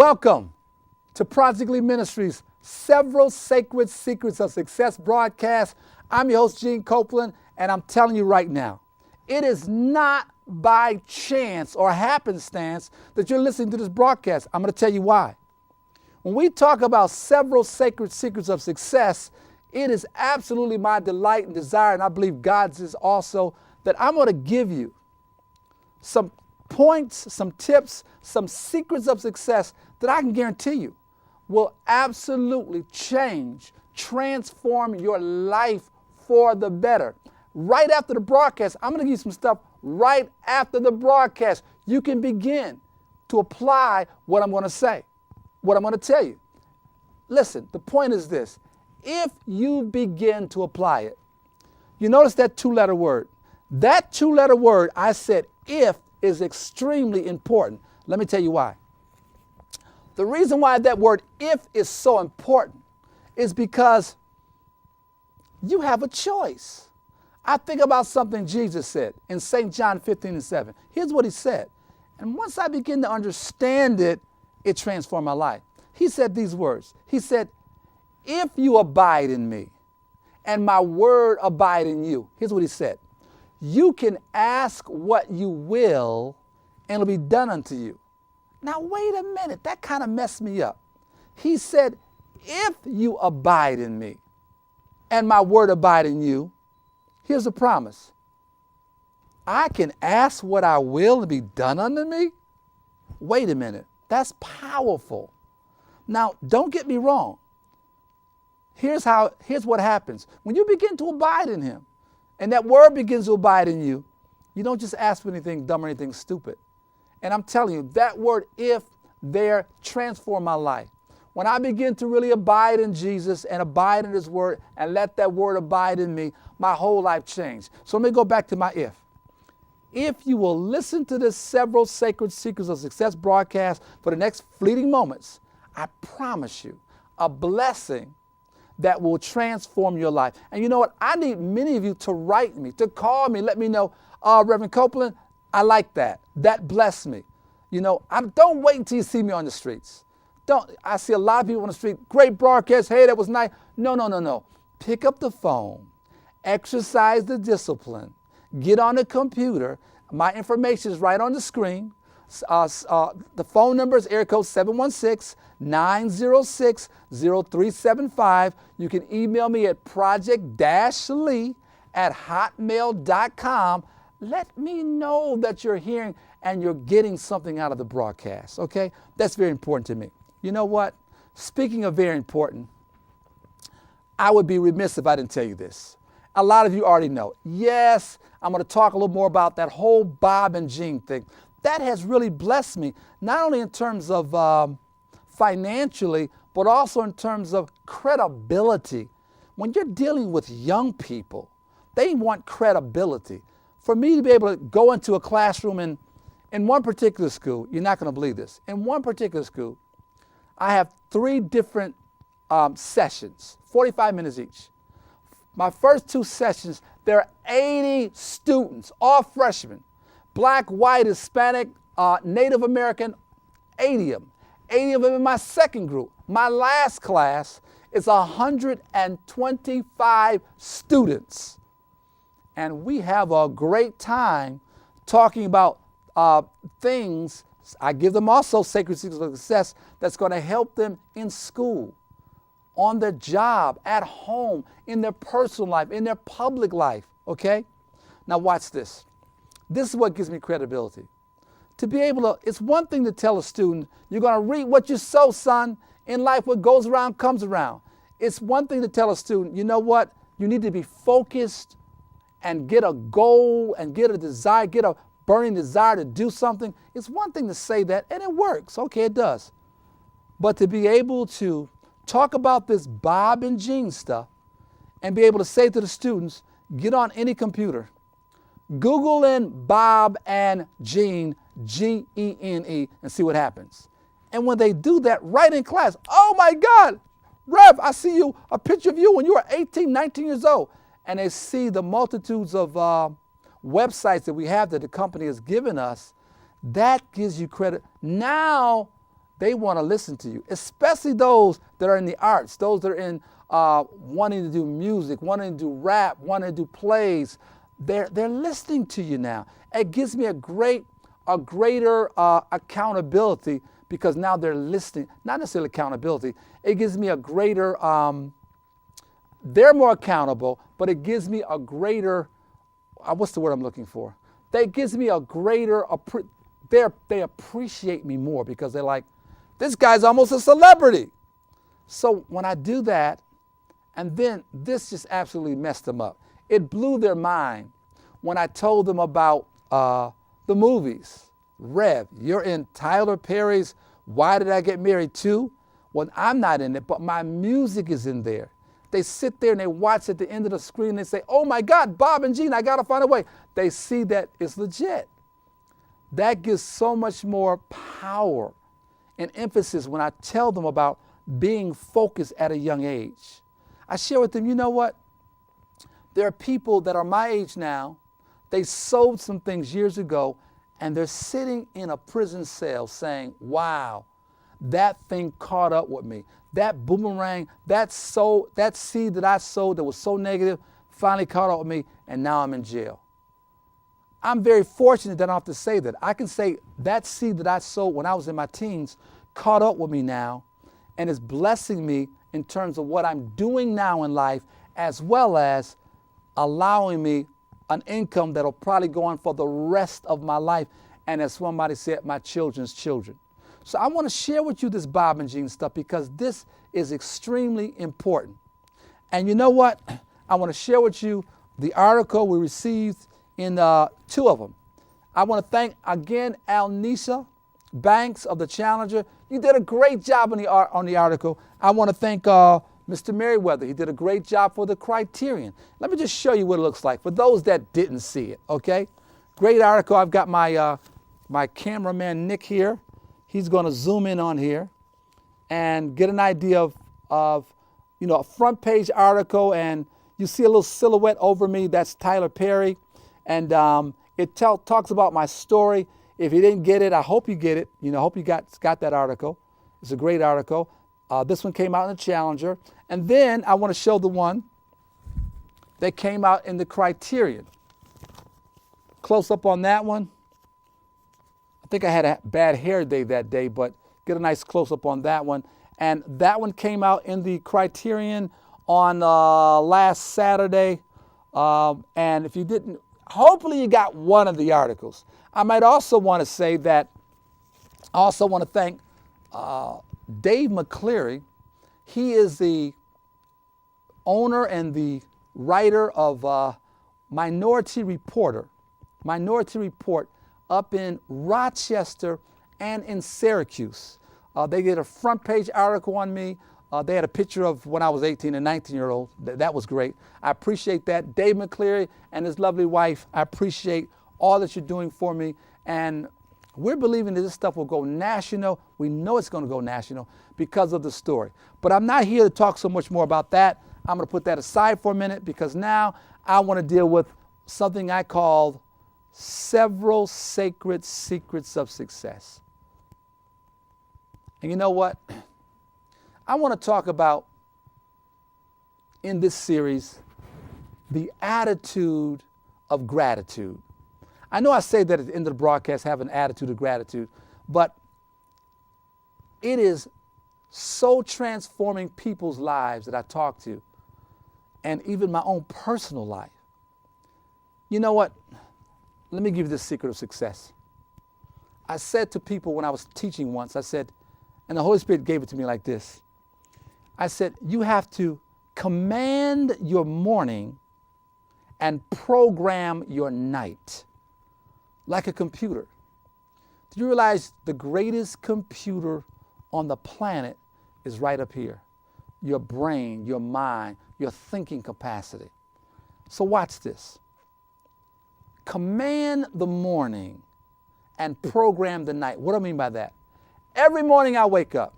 Welcome to Project Lee Ministries, Several Sacred Secrets of Success broadcast. I'm your host, Gene Copeland, and I'm telling you right now, it is not by chance or happenstance that you're listening to this broadcast. I'm going to tell you why. When we talk about several sacred secrets of success, it is absolutely my delight and desire, and I believe God's is also, that I'm going to give you some points, some tips, some secrets of success that I can guarantee you will absolutely change, transform your life for the better. Right after the broadcast, I'm going to give you some stuff right after the broadcast. You can begin to apply what I'm going to say, what I'm going to tell you. Listen, the point is this. If you begin to apply it, you notice that two-letter word. That two-letter word, I said if, is extremely important. Let me tell you why. The reason why that word if is so important is because you have a choice. I think about something Jesus said in St. John 15:7. Here's what he said. And once I begin to understand it, it transformed my life. He said these words. He said, if you abide in me and my word abide in you, here's what he said. You can ask what you will and it'll be done unto you. Now, wait a minute. That kind of messed me up. He said, if you abide in me and my word abide in you, here's a promise. I can ask what I will and be done unto me? Wait a minute. That's powerful. Now, don't get me wrong. Here's what happens. When you begin to abide in him and that word begins to abide in you, you don't just ask for anything dumb or anything stupid. And I'm telling you, that word if there transformed my life. When I begin to really abide in Jesus and abide in his word and let that word abide in me, my whole life changed. So let me go back to my if. If you will listen to this Several Sacred Secrets of Success broadcast for the next fleeting moments, I promise you a blessing that will transform your life. And you know what? I need many of you to write me, to call me, let me know, Reverend Copeland, I like that. That blessed me. You know, don't wait until you see me on the streets. I see a lot of people on the street, great broadcast, hey, that was nice. No. Pick up the phone, exercise the discipline, get on the computer. My information is right on the screen. The phone number is area code 716-906-0375. You can email me at project-lee@hotmail.com. Let me know that you're hearing and you're getting something out of the broadcast, okay? That's very important to me. You know what? Speaking of very important, I would be remiss if I didn't tell you this. A lot of you already know. Yes, I'm going to talk a little more about that whole Bob and Jean thing. That has really blessed me, not only in terms of financially, but also in terms of credibility. When you're dealing with young people, they want credibility. For me to be able to go into a classroom in one particular school, you're not going to believe this. In one particular school, I have 3 different sessions, 45 minutes each. My first 2 sessions, there are 80 students, all freshmen, black, white, Hispanic, Native American, 80 of them. 80 of them in my second group. My last class is 125 students. And we have a great time talking about things. I give them also sacred secrets of success that's going to help them in school, on their job, at home, in their personal life, in their public life, okay? Now watch this. This is what gives me credibility. To be able to, it's one thing to tell a student, you're going to reap what you sow, son. In life, what goes around comes around. It's one thing to tell a student, you know what? You need to be focused and get a goal and get a desire, get a burning desire to do something. It's one thing to say that, and it works. Okay, it does. But to be able to talk about this Bob and Jean stuff and be able to say to the students, get on any computer, Google in Bob and Jean, Gene, and see what happens. And when they do that right in class, oh my God, Rev, I see you, a picture of you when you were 18, 19 years old. And they see the multitudes of websites that we have that the company has given us, that gives you credit. Now They want to listen to you, especially those that are in the arts, those that are in wanting to do music, wanting to do rap, wanting to do plays. They're listening to you now. It gives me a greater accountability because now they're listening. Not necessarily accountability. It gives me a greater. They're more accountable, but it gives me a greater. What's the word I'm looking for? That gives me a greater. They appreciate me more because they're like, this guy's almost a celebrity. So when I do that, and then this just absolutely messed them up. It blew their mind when I told them about the movies. Rev, you're in Tyler Perry's Why Did I Get Married 2? Well, I'm not in it, but my music is in there. They sit there and they watch at the end of the screen and they say, oh my God, Bob and Gene, I got to find a way. They see that it's legit. That gives so much more power and emphasis when I tell them about being focused at a young age. I share with them, you know what? There are people that are my age now. They sold some things years ago, and they're sitting in a prison cell saying, wow, that thing caught up with me. That boomerang, that seed that I sowed that was so negative finally caught up with me, and now I'm in jail. I'm very fortunate that I don't have to say that. I can say that seed that I sowed when I was in my teens caught up with me now and is blessing me in terms of what I'm doing now in life, as well as allowing me an income that'll probably go on for the rest of my life. And as somebody said, my children's children. So I want to share with you this Bob and Gene stuff because this is extremely important. And you know what? I want to share with you the article we received in 2 of them. I want to thank again Alnisa Banks of the Challenger. You did a great job on the article. I want to thank Mr. Merriweather. He did a great job for the Criterion. Let me just show you what it looks like for those that didn't see it, okay? Great article. I've got my cameraman Nick here. He's going to zoom in on here and get an idea of a front page article, and you see a little silhouette over me. That's Tyler Perry, and it talks about my story. If you didn't get it, I hope you get it. I hope you got that article. It's a great article. This one came out in the Challenger. And then I want to show the one that came out in the Criterion. Close up on that one. I think I had a bad hair day that day, but get a nice close up on that one. And that one came out in the Criterion on last Saturday. And if you didn't, hopefully you got one of the articles. I might also want to say that I also want to thank Dave McCleary. He is the owner and the writer of Minority Report up in Rochester and in Syracuse. They did a front page article on me. They had a picture of when I was 18 and 19-year-old. That was great. I appreciate that. Dave McCleary and his lovely wife, I appreciate all that you're doing for me. And we're believing that this stuff will go national. We know it's going to go national because of the story. But I'm not here to talk so much more about that. I'm going to put that aside for a minute because now I want to deal with something I called several sacred secrets of success. And you know what? I want to talk about, in this series, the attitude of gratitude. I know I say that at the end of the broadcast, have an attitude of gratitude, but it is so transforming people's lives that I talk to, and even my own personal life. You know what? Let me give you the secret of success. I said to people when I was teaching once, I said, and the Holy Spirit gave it to me like this. I said, you have to command your morning and program your night like a computer. Do you realize the greatest computer on the planet is right up here? Your brain, your mind, your thinking capacity. So watch this. Command the morning and program the night. What do I mean by that? Every morning I wake up,